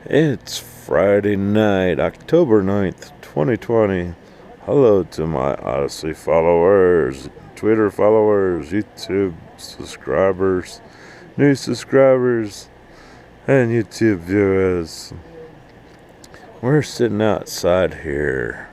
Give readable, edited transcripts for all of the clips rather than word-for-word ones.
It's Friday night, October 9th, 2020. Hello to my Odyssey followers, Twitter followers, YouTube subscribers, new subscribers, and YouTube viewers. We're sitting outside here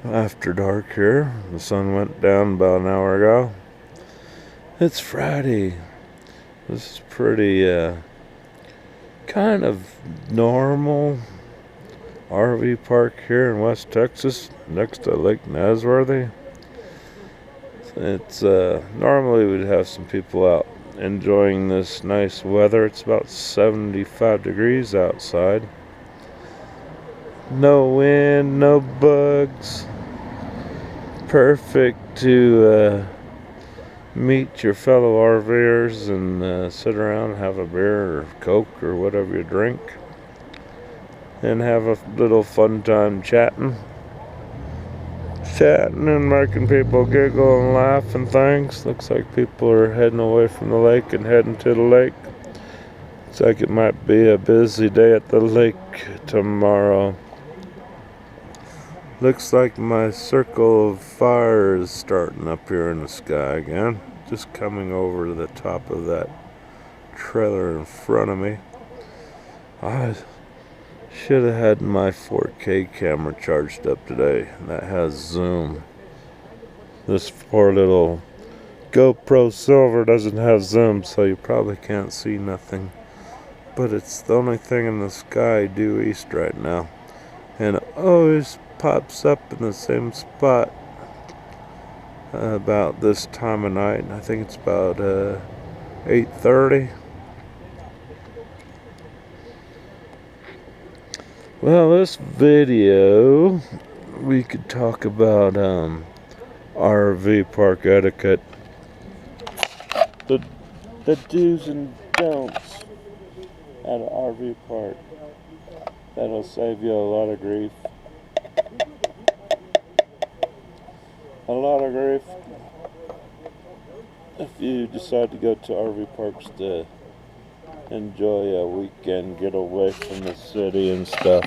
after dark here. The sun went down about an hour ago. It's Friday. This is pretty kind of normal RV park here in West Texas next to Lake Nasworthy. It's normally we'd have some people out enjoying this nice weather. It's about 75 degrees outside. No wind, no bugs. Perfect to meet your fellow RVers and sit around and have a beer or Coke or whatever you drink and have a little fun time chatting and making people giggle and laugh and things. Looks like people are heading away from the lake and heading to the lake. Looks like it might be a busy day at the lake tomorrow. Looks like my circle of fire is starting up here in the sky again. Just coming over to the top of that trailer in front of me. I should have had my 4K camera charged up today. That has zoom. This poor little GoPro Silver doesn't have zoom, so you probably can't see nothing. But it's the only thing in the sky due east right now. And it always pops up in the same spot about this time of night. I think it's about 8:30. Well, this video we could talk about RV park etiquette, the do's and don'ts at an RV park. That'll save you a lot of grief. A lot of grief if you decide to go to RV parks to enjoy a weekend getaway from the city and stuff.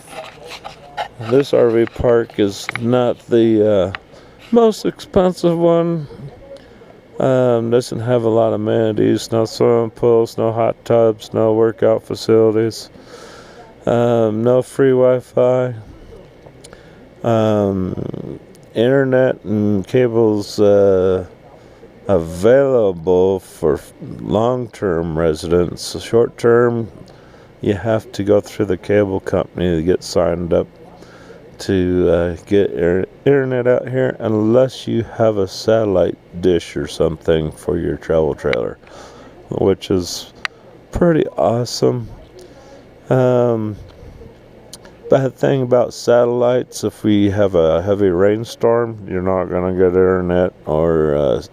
This RV park is not the most expensive one. Doesn't have a lot of amenities, no swimming pools, no hot tubs, no workout facilities, no free Wi-Fi. Internet and cables available for long-term residents. Short-term, you have to go through the cable company to get signed up to get internet out here, unless you have a satellite dish or something for your travel trailer, which is pretty awesome. Bad thing about satellites, if we have a heavy rainstorm, you're not going to get internet or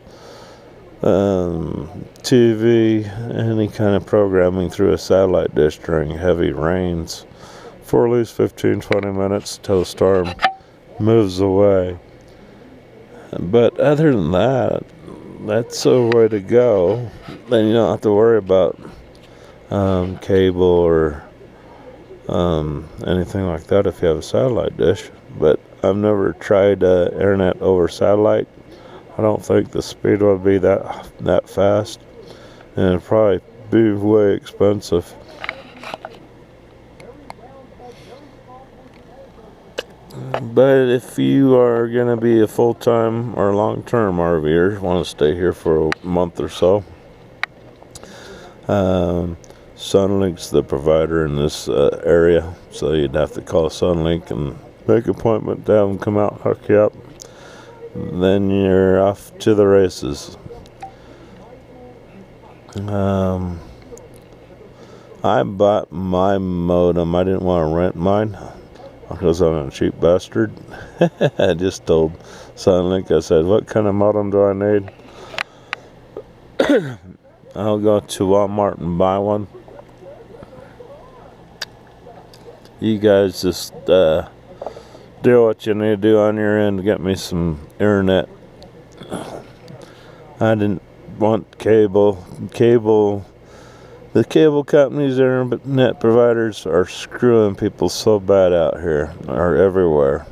TV, any kind of programming through a satellite dish during heavy rains for at least 15-20 minutes till the storm moves away. But other than that, that's a way to go. Then you don't have to worry about cable or anything like that if you have a satellite dish. But I've never tried internet over satellite. I don't think the speed would be that fast, and it'd probably be way expensive. But if you are going to be a full-time or long-term RVer, want to stay here for a month or so, Sunlink's the provider in this area, so you'd have to call Sunlink and make an appointment to have them come out and hook you up. Then you're off to the races. I bought my modem. I didn't want to rent mine because I'm a cheap bastard. I just told Sunlink, I said, what kind of modem do I need? I'll go to Walmart and buy one. You guys just do what you need to do on your end to get me some internet. I didn't want cable. Cable The cable companies, internet providers are screwing people so bad out here, or everywhere.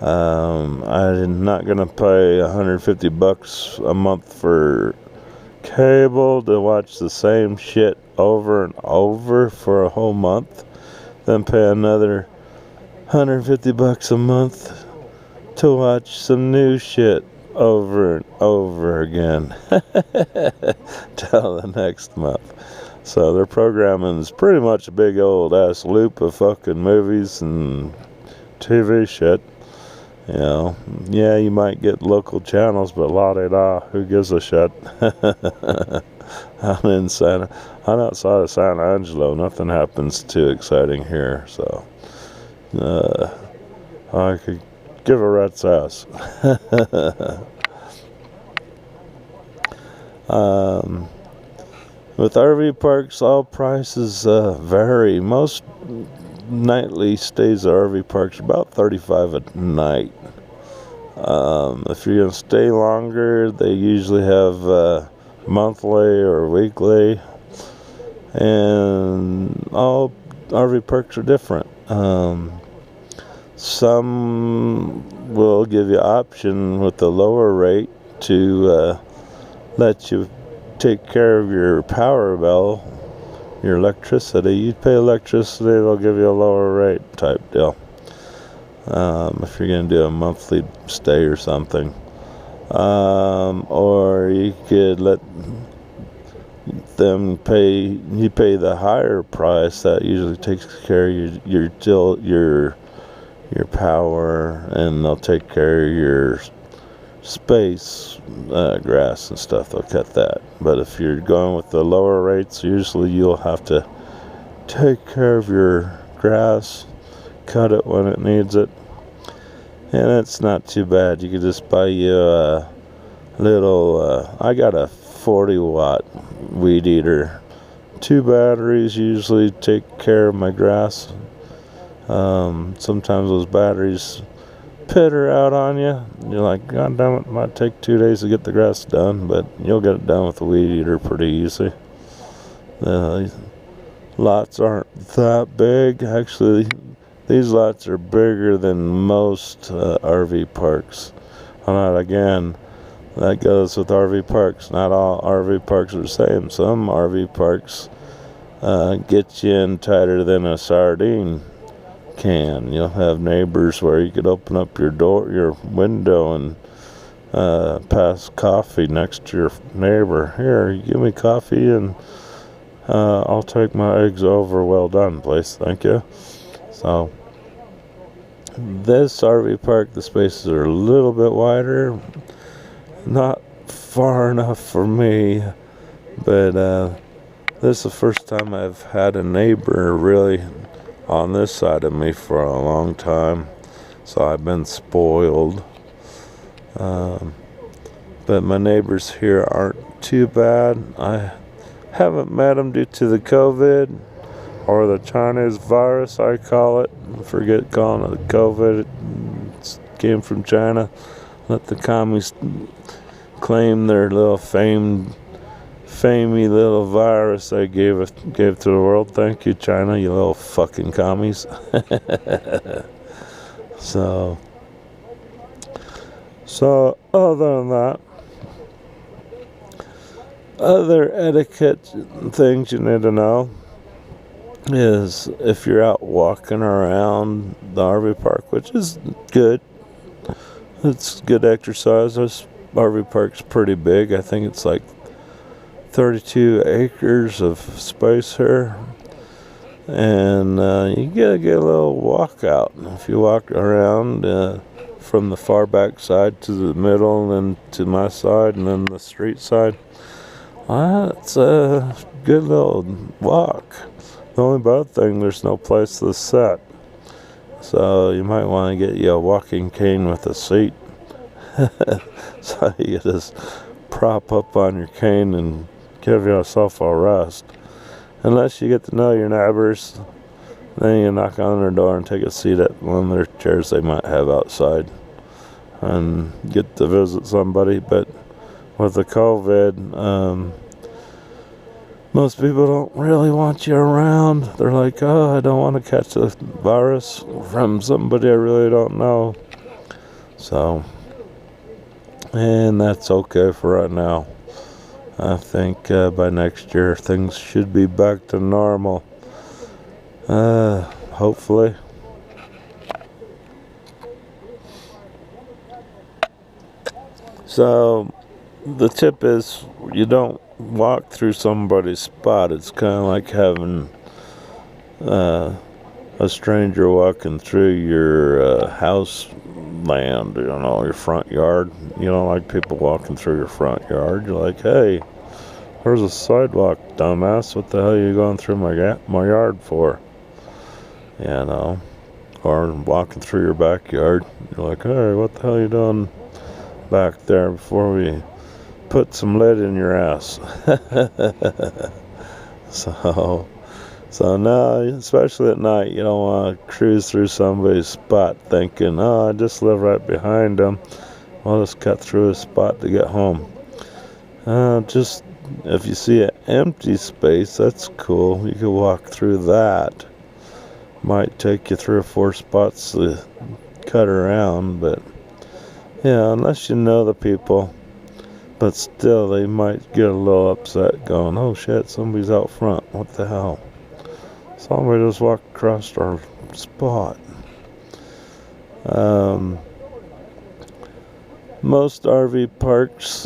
I'm not gonna pay $150 a month for cable to watch the same shit over and over for a whole month, then pay another $150 a month to watch some new shit over and over again till the next month. So their programming is pretty much a big old ass loop of fucking movies and TV shit. You know, yeah, you might get local channels, but la-de-da, who gives a shit? I'm outside of San Angelo. Nothing happens too exciting here, so I could give a rat's ass. With RV parks, all prices vary. Most nightly stays at RV parks are about $35 a night. If you're gonna stay longer, they usually have monthly or weekly, and all RV parks are different. Some will give you option with the lower rate to let you take care of your power bill, your electricity. You pay electricity, they'll give you a lower rate type deal. If you're going to do a monthly stay or something. Or you could let them pay the higher price. That usually takes care of your power, and they'll take care of your space, grass and stuff. They'll cut that. But if you're going with the lower rates, usually you'll have to take care of your grass, cut it when it needs it, and it's not too bad. You could just buy you a little I got a 40-watt weed eater. 2 batteries usually take care of my grass. Sometimes those batteries pitter out on you. You're like, God damn it, might take 2 days to get the grass done, but you'll get it done with the weed eater pretty easy. Lots aren't that big. Actually, these lots are bigger than most RV parks. Again, that goes with RV parks. Not all RV parks are the same. Some RV parks get you in tighter than a sardine can. You'll have neighbors where you could open up your window and pass coffee next to your neighbor. Here, give me coffee and I'll take my eggs over. Well done, please. Thank you. So this RV park, the spaces are a little bit wider, not far enough for me, but this is the first time I've had a neighbor really on this side of me for a long time, so I've been spoiled. But my neighbors here aren't too bad. I haven't met them due to the COVID or the Chinese virus, I call it. I forget calling it COVID. It came from China. Let the commies claim their little famey little virus they gave to the world. Thank you, China, you little fucking commies. So other than that, other etiquette things you need to know is if you're out walking around the RV park, which is good. It's good exercise. This RV park's pretty big. I think it's like 32 acres of space here, and you gotta get a little walk out. If you walk around from the far back side to the middle, and then to my side, and then the street side, it's a good little walk. The only bad thing, there's no place to sit, so you might want to get you a walking cane with a seat. So you just prop up on your cane and give yourself a rest. Unless you get to know your neighbors, then you knock on their door and take a seat at one of their chairs they might have outside and get to visit somebody. But with the COVID, most people don't really want you around. They're like, oh, I don't want to catch a virus from somebody I really don't know. So, and that's okay for right now. I think by next year things should be back to normal. Hopefully. So the tip is you don't walk through somebody's spot. It's kind of like having a stranger walking through your house land, your front yard. You don't like people walking through your front yard. You're like, hey, there's a sidewalk, dumbass. What the hell are you going through my yard for? Or walking through your backyard. You're like, hey, what the hell are you doing back there before we put some lead in your ass? So now, especially at night, you don't want to cruise through somebody's spot thinking, oh, I just live right behind them. I'll just cut through a spot to get home. Just if you see an empty space, that's cool. You can walk through that. Might take you 3 or 4 spots to cut around, but yeah, unless you know the people. But still, they might get a little upset going, oh shit, somebody's out front. What the hell? Somebody just walked across our spot. Most RV parks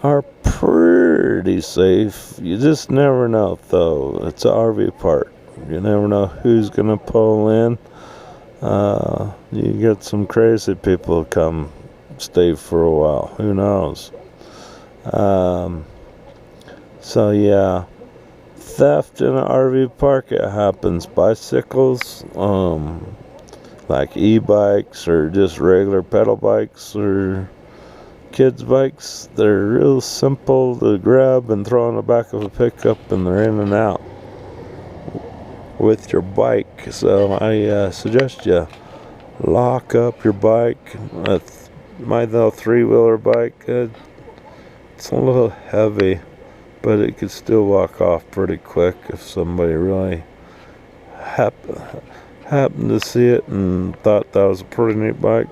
are pretty safe. You just never know, though. It's an RV park. You never know who's going to pull in. You get some crazy people come stay for a while. Who knows? So, yeah. Theft in an RV park, it happens. Bicycles, like e-bikes or just regular pedal bikes or kids' bikes, they're real simple to grab and throw in the back of a pickup, and they're in and out with your bike. So I suggest you lock up your bike. My 3-wheeler bike, it's a little heavy, but it could still walk off pretty quick if somebody really happened to see it and thought that was a pretty neat bike.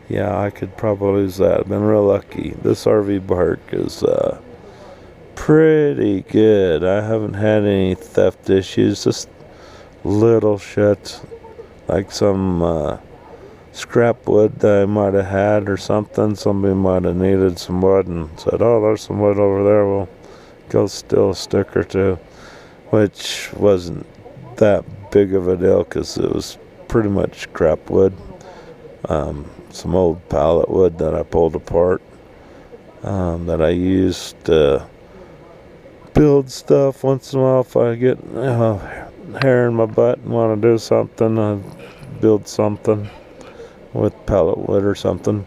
Yeah, I could probably use that. I've been real lucky. This RV park is pretty good. I haven't had any theft issues, just little shit, like some scrap wood that I might have had or something. Somebody might have needed some wood and said, oh, there's some wood over there. Well, go steal a stick or two, which wasn't that big of a deal because it was pretty much scrap wood. Some old pallet wood that I pulled apart that I used to build stuff. Once in a while, if I get hair in my butt and want to do something, I build something with pallet wood or something.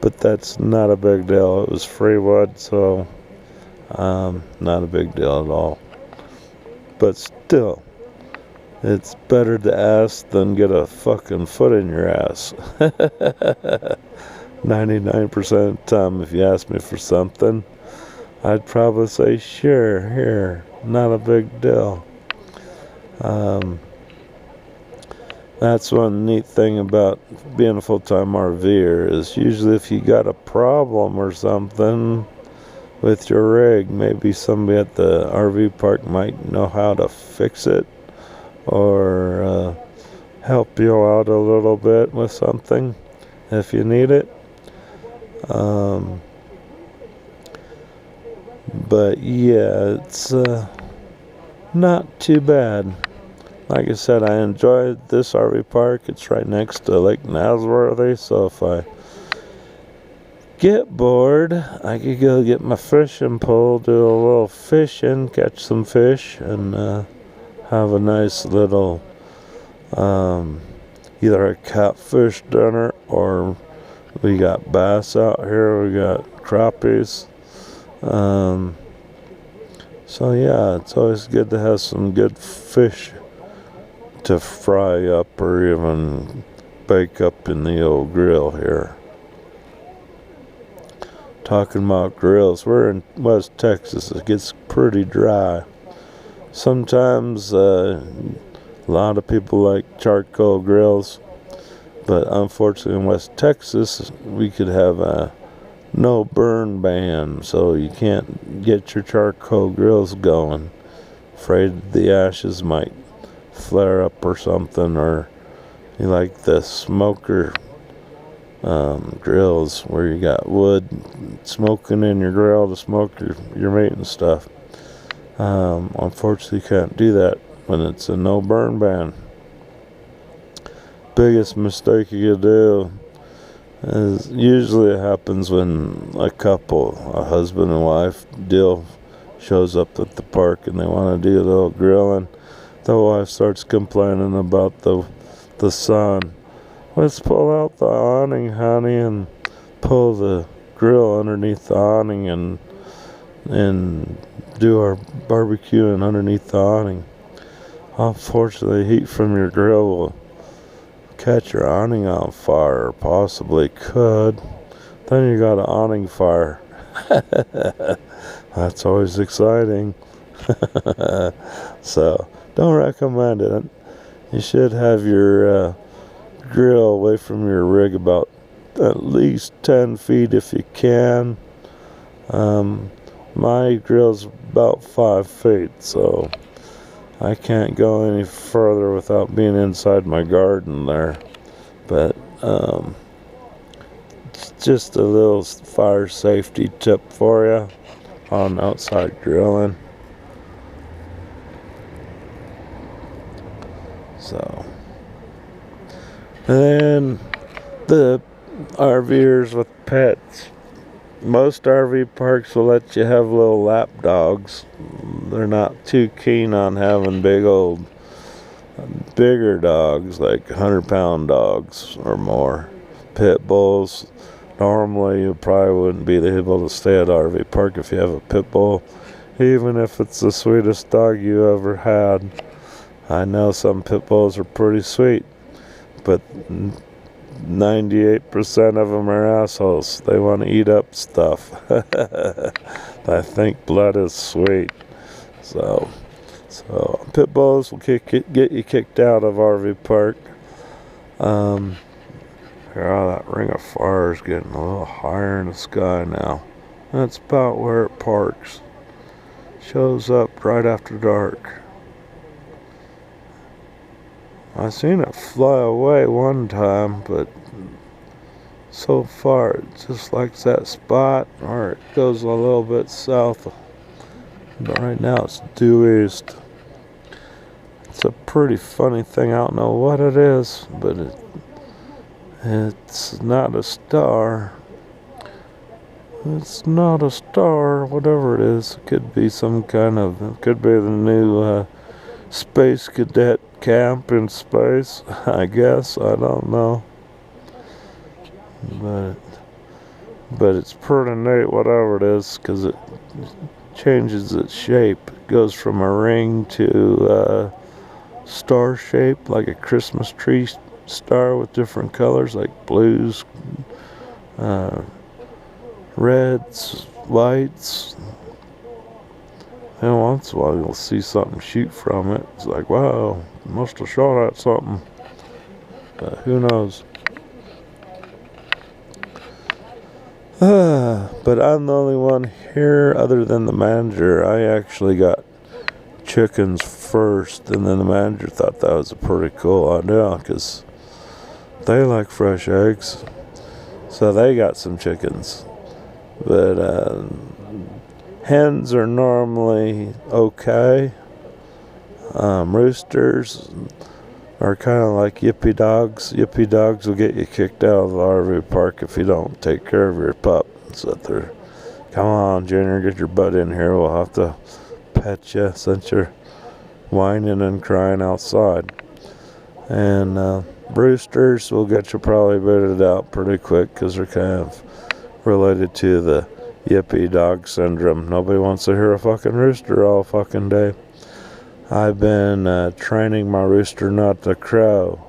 But that's not a big deal. It was free wood, so not a big deal at all. But still, it's better to ask than get a fucking foot in your ass. 99% of the time, if you ask me for something, I'd probably say, sure, here, not a big deal. That's one neat thing about being a full-time RVer is usually if you got a problem or something with your rig, maybe somebody at the RV park might know how to fix it or help you out a little bit with something if you need it. But yeah, it's not too bad. Like I said, I enjoyed this RV park. It's right next to Lake Nasworthy, so if I get bored, I could go get my fishing pole, do a little fishing, catch some fish, and have a nice little either a catfish dinner, or we got bass out here, we got crappies. So yeah, it's always good to have some good fish to fry up or even bake up in the old grill here. talking about grills. We're in West Texas. It gets pretty dry. Sometimes a lot of people like charcoal grills, but unfortunately in West Texas we could have a no burn ban, so you can't get your charcoal grills going. Afraid the ashes might flare up or something, or you like the smoker grills where you got wood smoking in your grill to smoke your meat and stuff. Unfortunately, you can't do that when it's a no burn ban. Biggest mistake you could do is, usually it happens when a couple, a husband and wife deal, shows up at the park and they want to do a little grilling. The wife starts complaining about the sun. Let's pull out the awning, honey, and pull the grill underneath the awning and do our barbecuing underneath the awning. Unfortunately, heat from your grill will catch your awning on fire, or possibly could. Then you got an awning fire. That's always exciting. So, don't recommend it. You should have your grill away from your rig about at least 10 feet if you can. My grill's about 5 feet, so I can't go any further without being inside my garden there. But just a little fire safety tip for you on outside grilling. So, and then the RVers with pets. Most RV parks will let you have little lap dogs. They're not too keen on having bigger dogs, like 100-pound dogs or more. Pit bulls. Normally, you probably wouldn't be able to stay at RV park if you have a pit bull, even if it's the sweetest dog you ever had. I know some pit bulls are pretty sweet, but 98% of them are assholes. They want to eat up stuff. I think blood is sweet. So pit bulls will get you kicked out of RV park. That ring of fire is getting a little higher in the sky now. That's about where it parks. Shows up right after dark. I seen it fly away one time, but so far it just likes that spot, or it goes a little bit south. But right now it's due east. It's a pretty funny thing. I don't know what it is, but it's not a star. It's not a star, whatever it is. It could be some kind of, it could be the new space cadet camp in space, I guess. I don't know. But it's pretty neat, whatever it is, because it changes its shape. It goes from a ring to star shape, like a Christmas tree star with different colors, like blues, reds, whites. And once in a while you'll see something shoot from it. It's like, wow, must have shot at something. But who knows? But I'm the only one here other than the manager. I actually got chickens first, and then the manager thought that was a pretty cool idea because they like fresh eggs. So they got some chickens. But hens are normally okay. Roosters are kind of like yippy dogs. Yippy dogs will get you kicked out of the RV park if you don't take care of your pup. So they're, come on, Junior, get your butt in here. We'll have to pet you since you're whining and crying outside. And roosters will get you probably booted out pretty quick because they're kind of related to the yippy dog syndrome. Nobody wants to hear a fucking rooster all fucking day. I've been training my rooster not to crow.